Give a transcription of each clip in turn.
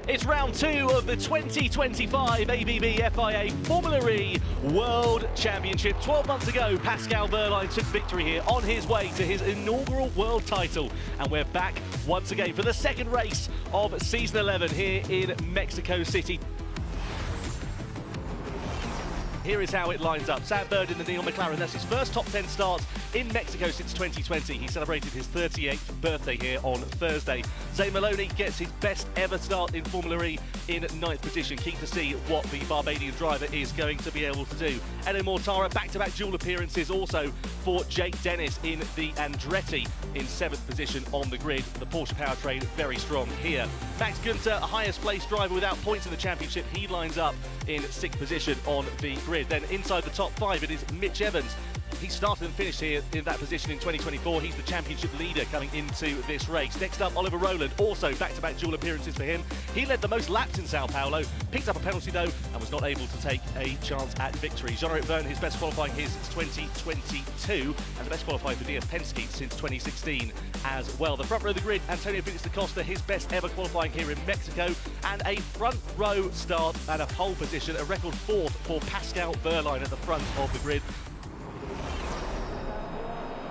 It's round two of the 2025 ABB FIA Fórmula E World Championship. 12 months ago, Pascal Wehrlein took victory here on his way to his inaugural world title. And we're back once again for the second race of season 11 here in Mexico City. Here is how it lines up. Sam Bird in the Neil McLaren. That's his first top 10 starts in Mexico since 2020. He celebrated his 38th birthday here on Thursday. Zane Maloney gets his best ever start in Formula E in 9th position. Keen to see what the Barbadian driver is going to be able to do. Eno Mortara, back-to-back dual appearances also for Jake Dennis in the Andretti in 7th position on the grid. The Porsche powertrain very strong here. Max Günther, a highest placed driver without points in the championship. He lines up in 6th position on the grid. Then inside the top 5 it is Mitch Evans. He started and finished here in that position in 2024. He's the championship leader coming into this race. Next up, Oliver Rowland, also back-to-back dual appearances for him. He led the most laps in Sao Paulo, picked up a penalty though, and was not able to take a chance at victory. Jean-Eric Vergne, his best qualifying here since 2022, and the best qualifying for DS Penske since 2016 as well. The front row of the grid, Antonio Felix da Costa, his best ever qualifying here in Mexico, and a front row start and a pole position, a record 4th for Pascal Wehrlein at the front of the grid.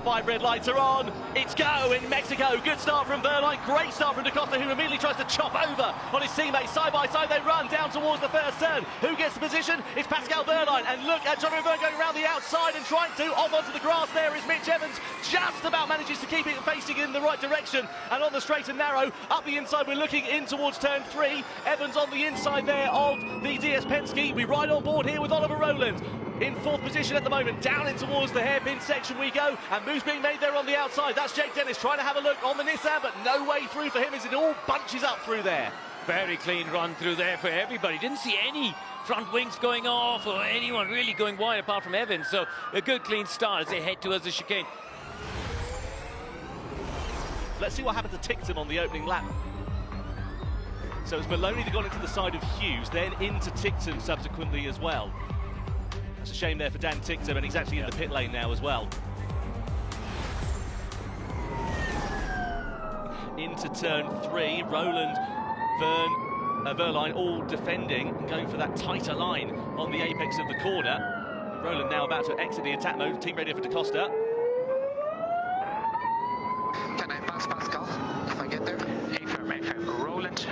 5 red lights are on. It's go in Mexico. Good start from Wehrlein. Great start from da Costa, who immediately tries to chop over on his teammates. Side by side they run down towards the first turn. Who gets the position? It's Pascal Wehrlein. And look at Jean-Eric Vergne going around the outside and trying to. Off onto the grass there is Mitch Evans. Just about manages to keep it facing in the right direction. And on the straight and narrow, up the inside, we're looking in towards turn 3. Evans on the inside there of the DS Penske. We ride on board here with Oliver Rowland. In 4th position at the moment, down in towards the hairpin section we go, and moves being made there on the outside. That's Jake Dennis trying to have a look on the Nissan, but no way through for him as it all bunches up through there. Very clean run through there for everybody. Didn't see any front wings going off or anyone really going wide apart from Evans, so a good clean start as they head towards the chicane. Let's see what happened to Tictum on the opening lap. So it's Maloney that got into the side of Hughes, then into Tictum subsequently as well. It's a shame there for Dan Tictum, and he's actually in the pit lane now as well. Into turn 3, Rowland, Wehrlein all defending and going for that tighter line on the apex of the corner. Rowland now about to exit the attack mode, team radio for da Costa. Can I pass Pascal if I get there? A-firm, Rowland.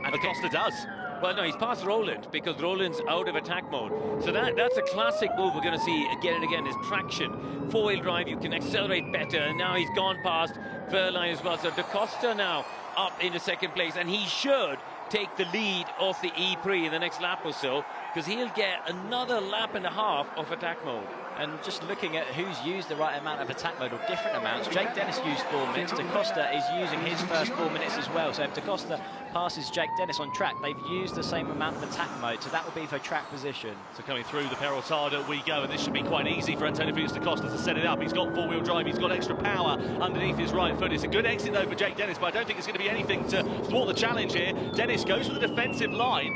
And da Costa does. Well, no, he's past Rowland because Rowland's out of attack mode. So that's a classic move we're going to see again and again, is traction. 4-wheel drive, you can accelerate better, and now he's gone past Wehrlein as well. So da Costa now up into 2nd place, and he should take the lead off the E-Prix in the next lap or so, because he'll get another lap and a half of attack mode. And just looking at who's used the right amount of attack mode, or different amounts, Jake Dennis used 4 minutes, da Costa is using his first 4 minutes as well. So if da Costa passes Jake Dennis on track, they've used the same amount of attack mode, so that will be for track position. So coming through the Perotada we go, and this should be quite easy for Antonio Felix da Costa to set it up. He's got 4-wheel drive, he's got extra power underneath his right foot. It's a good exit though for Jake Dennis, but I don't think it's going to be anything to thwart the challenge here. Dennis goes for the defensive line,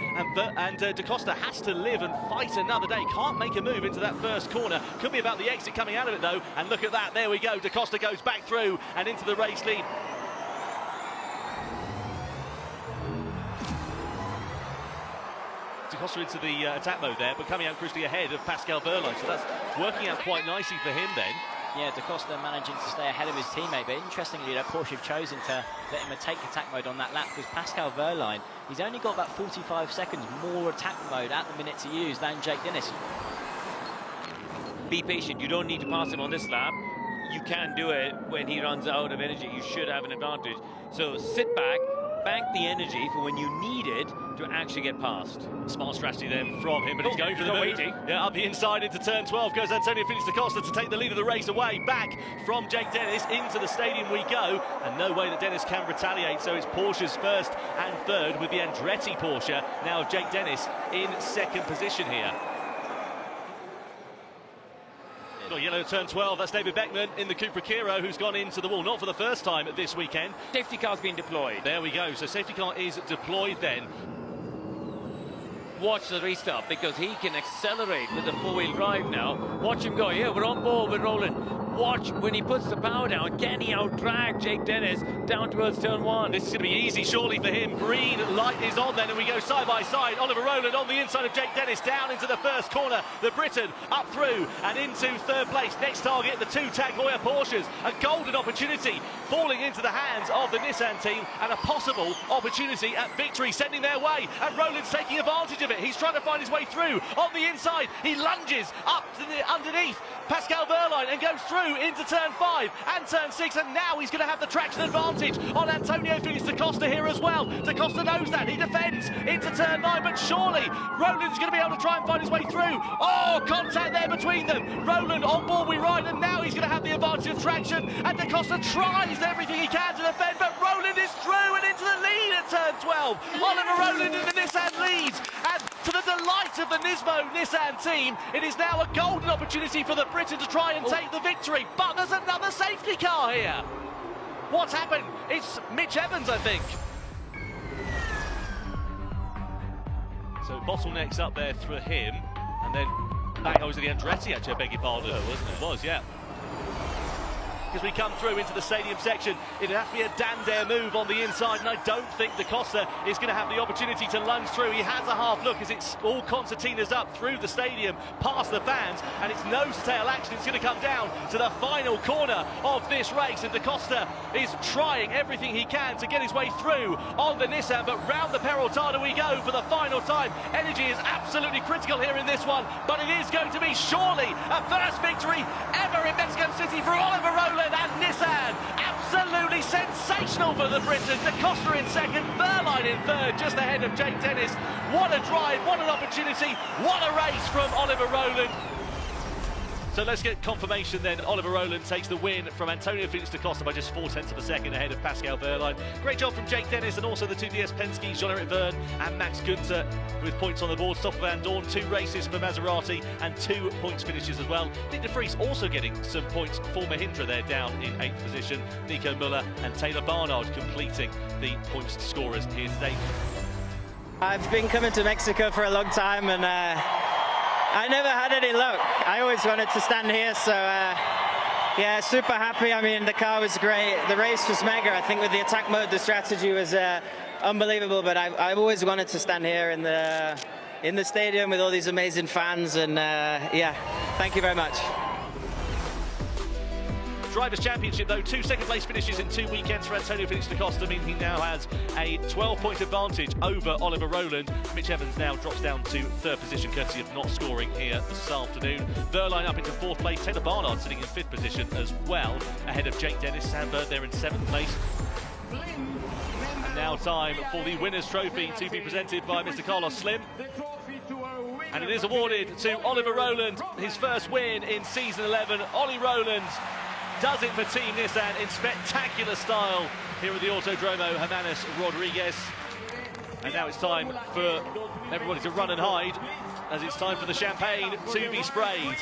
and da Costa has to live and fight another day. Can't make a move into that first corner. Could be about the exit coming out of it though, and look at that, there we go. Da Costa goes back through and into the race lead. Da Costa into the attack mode there, but coming out crucially ahead of Pascal Wehrlein, so that's working out quite nicely for him then. Yeah, da Costa managing to stay ahead of his teammate, but interestingly, Porsche have chosen to let him take attack mode on that lap, because Pascal Wehrlein, he's only got about 45 seconds more attack mode at the minute to use than Jake Dennis. Be patient, you don't need to pass him on this lap. You can do it when he runs out of energy. You should have an advantage. So sit back, bank the energy for when you need it to actually get past. Smart strategy then from him, but he's going for the move. Waiting. Yeah, up the inside into turn 12 goes Antonio Felix da Costa to take the lead of the race away. Back from Jake Dennis into the stadium we go, and no way that Dennis can retaliate, so it's Porsche's 1st and 3rd with the Andretti Porsche. Now Jake Dennis in 2nd position here. Well, yellow turn 12, that's David Beckman in the Cupra Kiro, who's gone into the wall, not for the first time this weekend. Safety car's been deployed. There we go, so safety car is deployed then. Watch the restart, because he can accelerate with the 4-wheel drive now. Watch him go. Yeah, we're on board with Rowland. watch when he puts the power down. Can he out-drag Jake Dennis down towards turn 1? This is going to be easy, surely, for him. Green light is on then, and we go side by side. Oliver Rowland on the inside of Jake Dennis, down into the first corner. The Briton up through and into third place. Next target, the two Tag Heuer Porsches. A golden opportunity falling into the hands of the Nissan team, and a possible opportunity at victory sending their way. And Rowland's taking advantage of it. He's trying to find his way through. On the inside, he lunges up to the underneath Pascal Wehrlein and goes through into turn 5 and turn 6, and now he's going to have the traction advantage on Antonio Felix da Costa here as well. Da Costa knows that. He defends into turn 9, but surely Rowland's going to be able to try and find his way through. Oh, contact there between them. Rowland on board we ride, and now he's going to have the advantage of traction, and Da Costa tries everything he can to defend, but Rowland is through and into the lead at turn 12. Oliver Rowland in the Nissan leads, and to the delight of the Nissan team, it is now a golden opportunity for the Britain to try and take the victory, but there's another safety car here. What's happened? It's Mitch Evans, I think. So bottlenecks up there through him, and then back over to the Andretti, actually, I beg your pardon. Oh, wasn't it? It was, yeah. As we come through into the stadium section, it'd have to be a damn dare move on the inside, and I don't think Da Costa is going to have the opportunity to lunge through. He has a half look as it's all concertinas up through the stadium, past the fans, and it's nose-to-tail action. It's going to come down to the final corner of this race, and Da Costa is trying everything he can to get his way through on the Nissan, but round the Peraltada we go for the final time. Energy is absolutely critical here in this one, but it is going to be surely a first victory ever in Mexico City for Oliver Rowland and Nissan. Absolutely sensational for the Britons. Da Costa in second, Wehrlein in third, just ahead of Jake Dennis. What a drive, what an opportunity, what a race from Oliver Rowland. So let's get confirmation then. Oliver Rowland takes the win from Antonio Felix da Costa by just 0.4 of a second ahead of Pascal Wehrlein. Great job from Jake Dennis and also the two DS Penske's, Jean-Eric Vergne and Max Günther with points on the board. Stoffel van Dorn, 2 races for Maserati and 2 points finishes as well. Nick de Vries also getting some points for Mahindra there, down in 8th position. Nico Müller and Taylor Barnard completing the points scorers here today. I've been coming to Mexico for a long time, and I never had any luck. I always wanted to stand here, so yeah, super happy. I mean, the car was great. The race was mega. I think with the attack mode, the strategy was unbelievable, but I've always wanted to stand here in the stadium with all these amazing fans, and yeah, thank you very much. Drivers' Championship, though, 2 second-place finishes in 2 weekends for Antonio Felix da Costa, meaning he now has a 12-point advantage over Oliver Rowland. Mitch Evans now drops down to 3rd position, courtesy of not scoring here this afternoon. Wehrlein up into 4th place. Taylor Barnard sitting in 5th position as well, ahead of Jake Dennis. Sandberg there in 7th place. And now time for the winner's trophy to be presented by Mr. Carlos Slim. And it is awarded to Oliver Rowland, his first win in season 11. Ollie Rowland does it for Team Nissan in spectacular style here at the Autódromo Hnos Rodríguez. And now it's time for everybody to run and hide, as it's time for the champagne to be sprayed.